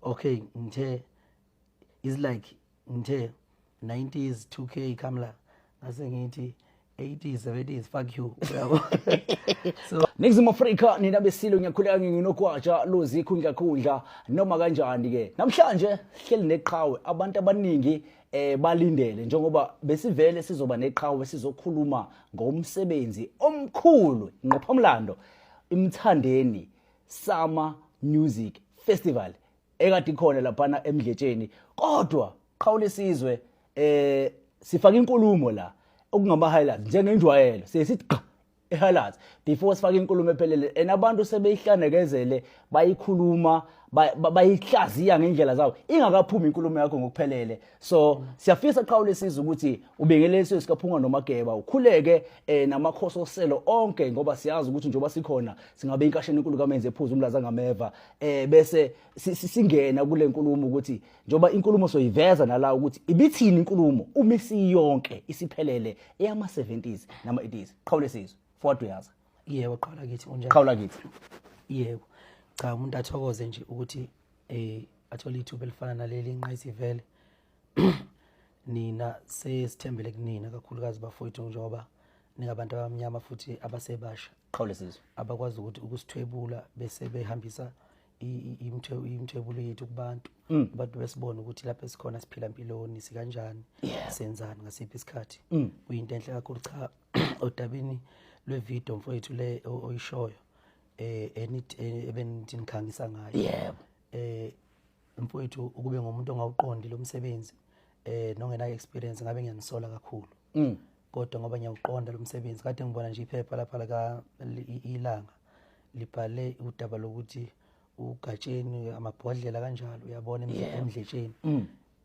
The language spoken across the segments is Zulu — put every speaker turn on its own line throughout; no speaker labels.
okay ngithe is like ngithe 90s 2K Kamla ngase ngithi 80s 70s fuck you uyabo. So
Nixim Africa nina besilo ngiyakhuleka nginokwatsha lozi khundla noma kanjani ke namhlanje hleli neqhawe abantu abaningi balindele njengoba besivele sizoba neqhawe sizokhuluma ngomsebenzi omkhulu ngqophamlando imthandeni Summer Music Festival ekade khona lapha eMdletsheni kodwa qhawe lesizwe sifaka inkulumo la okungama highlights njengenjwayelo sithi highlights before sifake inkulumo ephelele enabantu sebeyihlandekezele bayikhuluma bayihlaziya ngendlela zawo ingakaphumi inkulumo yakho ngokuphelele so siyafisa qhawe lesizwe ukuthi ubengeleso sikaphunga noMageba ukhuleke namakhososelo onke ngoba siyazi ukuthi njengoba sikhona singabe inkasheni enkulu kamenze ephuza umlaza ngameva bese singena kule nkulumo ukuthi njengoba inkulumo soyiveza nala ukuthi ibithini inkulumo uma isiyonke isiphelele eyama 70s nama 80s qhawe lesizwe forward uyaza
yebo qhawe kithi unjani
qhawe kithi
yebo cha umuntu athokoze nje ukuthi athola ithuba elifana naleli inqayisi vele nina sesithembele kunina kakhulukazi bafowethu njengoba ningabantu abamnyama futhi abasebasha
qhawe lesizwe
abakwazi ukuthi ukusithwebula bese behambisa imthwebulo yethu kubantu abantu besibona ukuthi lapha esikhona siphila impiloni sikanjani senzani ngasiphi isikhathi kuyinto enhle kakhulu cha odabini lwevideo mfowethu le oyishoyo ebenithi nikhangisa ngayo
yebo
mfowethu ukube ngomuntu ongawuqondi lo msebenzi nongena experience ngabe ngiyanisola kakhulu kodwa ngoba ngiyawuqonda lo msebenzi kade ngibona nje iphepha lapha la ilanga libhale udaba lokuthi ugatsheni amabhodlela kanjalo uyabona eMdletsheni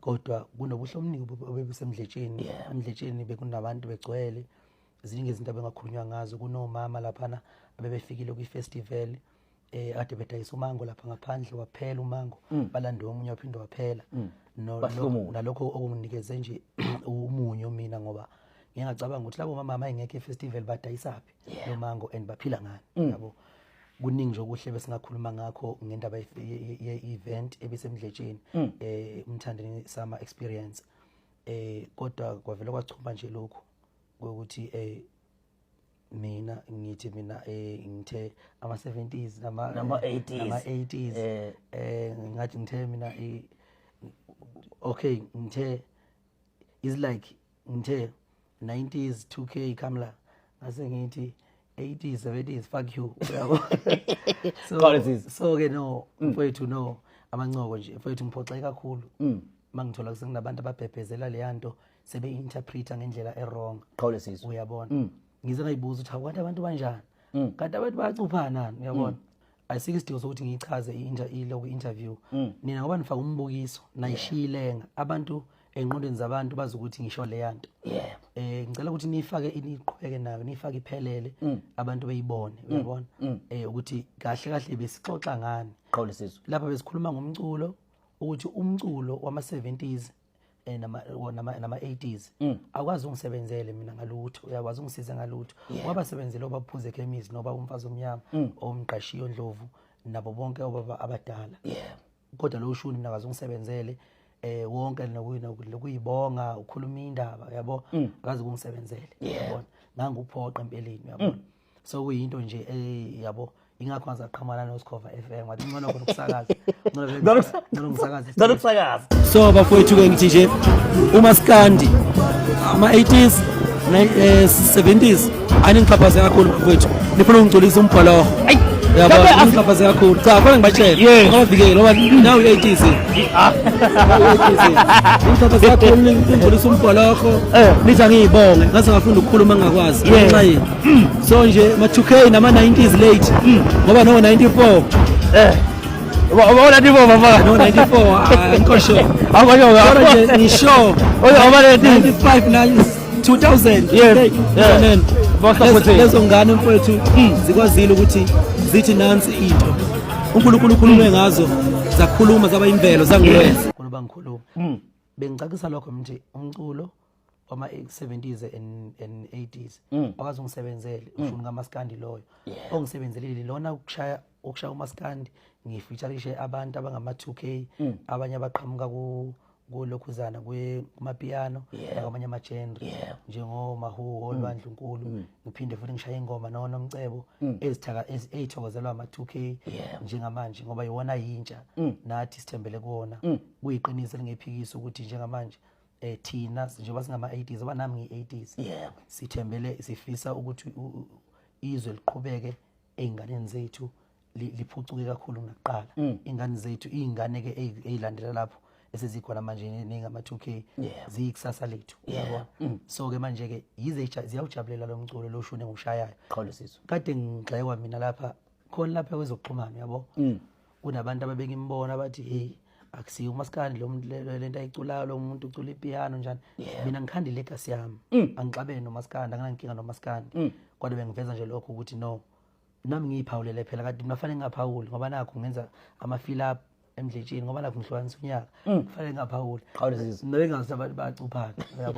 kodwa kunobuhle omningi obebusemdletsheni eMdletsheni bekunabantu begcwele ziningi izinto abengakhulunywa ngazo kunomama lapha abebefikile kwi-festival ade bedayisa umango lapha ngaphandle waphela umango balande omunye waphinde waphela nalokho okunginikeze nje umunyo mina ngoba ngiyacabanga ukuthi labo mama ayengeke e-festival badayisaphi lo mango and baphila ngani yabo kuningi nje okuhle besingakhuluma ngakho ngendaba ye-event ebisemdletsheni umthandeni Summer Experience kodwa kwavela kwachuma nje lokho ukuthi mina ngithi ngithe ama 70s nama 80s ngathi ngithe mina okay ngithe is like ngithe 90s 2K Kamla ngase ngithi 80s 70s fuck you uyabo. So ke no mfowethu no amancoko nje mfowethu ngiphoxeke kakhulu mangithola kusekunabantu ababhebhezela le yanto sebe interpreta ngendlela errong
qhawe lesizwe
uyabona ngize ngayibuza ukuthi akwathi abantu banjani kanti abantu bayacuphana uyabona ayisike isidingo sokuthi ngichaze interview nina ngoba nifaka umbukiso nayishiyilenga abantu engqondweni zabantu bazi ukuthi ngisho le yanto ngicela ukuthi nifake iniqhubeke nayo nifake iphelele abantu beyibone uyabona ukuthi kahle kahle besixoxa ngani
qhawe lesizwe
lapha besikhuluma ngomculo ukuthi umculo wama 70s nama 80s akwazi ungisebenzele mina ngalutho uyakwazi ungisiza ngalutho ngoba sebenzele obaphuze ekhemisi noba umfazi omnyama omqashiyo Ndlovu nabo bonke obaba abadala kodwa lo ushuni mina akwazi ungisebenzele wonke lokuyibonga ukhuluma indaba yabo akazi kungisebenzele yabona nganguphoqa empeleni uyabona so kuyinto nje yabo ingakho ngizaqhamana noSkhova FM wathi ngcono khona ukusakaza ngcono ngisakaza so bafowethu ke ngithi nje uMaskandi ama 80s 70s aningixhaphaze kakhulu bafowethu nifuna ungigcolisa umbhalo yabo ngixhaphaze kakhulu cha khona ngibatshela ngoba ngoba now 80s ngixhaphaze kakhulu ngigcolisa umbhalo nithi ngiyibonge ngase ngafunda ukukhuluma ngakwazi ngenxa yini so nje ma 2K nama 90s late ngoba no 94 wabona ndipo baba no 94 nkosho abanye nje ni show oba 95 2000 lezo ngane mfowethu zikwazile ukuthi zithi nansi into uNkulunkulu ukhulume ngazo zakhuluma zaba imvelo zangiwenza kuba ngikhuluma bengicacisa lokho manje umculo wama 70s and 80s akwazi ungisebenzele ufuna ngamaskandi loyo ongisebenzelile lona ukushaya okushaya umaskandi ngifeatureishe abantu abangama 2K abanye abaqhamuka kulokhuzana kumapiano nakwamanye ama-genre njengo Mahuho Olwandlunkulu ngiphinde futhi ngishaye ingoma noNomcebo ezithokozelwa ama-2K njengamanje ngoba yiwona yintsha nathi sithembele kuwona kuyiqiniso lingephikisa ukuthi njengamanje thina njengoba singama 80s abanami ngi80s sithembele sifisa ukuthi izwe liqhubeke einganeni zethu liphucuke kakhulu kunakuqala ingane zethu izingane ke ezilandela lapho esizikhona manje ningama 2K ziyikusasa lethu yabona so ke manje ke yize ziyawujabulela lo mculo lo shune ngushayayo
qhawule sizwe
kade ngigxekwa mina lapha khona lapha kwezokuxhumana yabo kunabantu ababeka imbona bathi hey akusiyo umaskandi lento ayiculayo lo muntu ucula ipiano njani mina ngikhanda ilegacy yami angixabene nomaskandi anginankinga nomaskandi kodwa bengiveza nje lokho ukuthi no nami ngiyiphawulele phela kade nafanele ngaphawuli ngoba nakho ngenza ama fill up emdletshini ngoba nakho ngihlukanisa unyaka kufanele ngaphawuli
qhawule sizwe
nabengazi abantu bacuphana yabo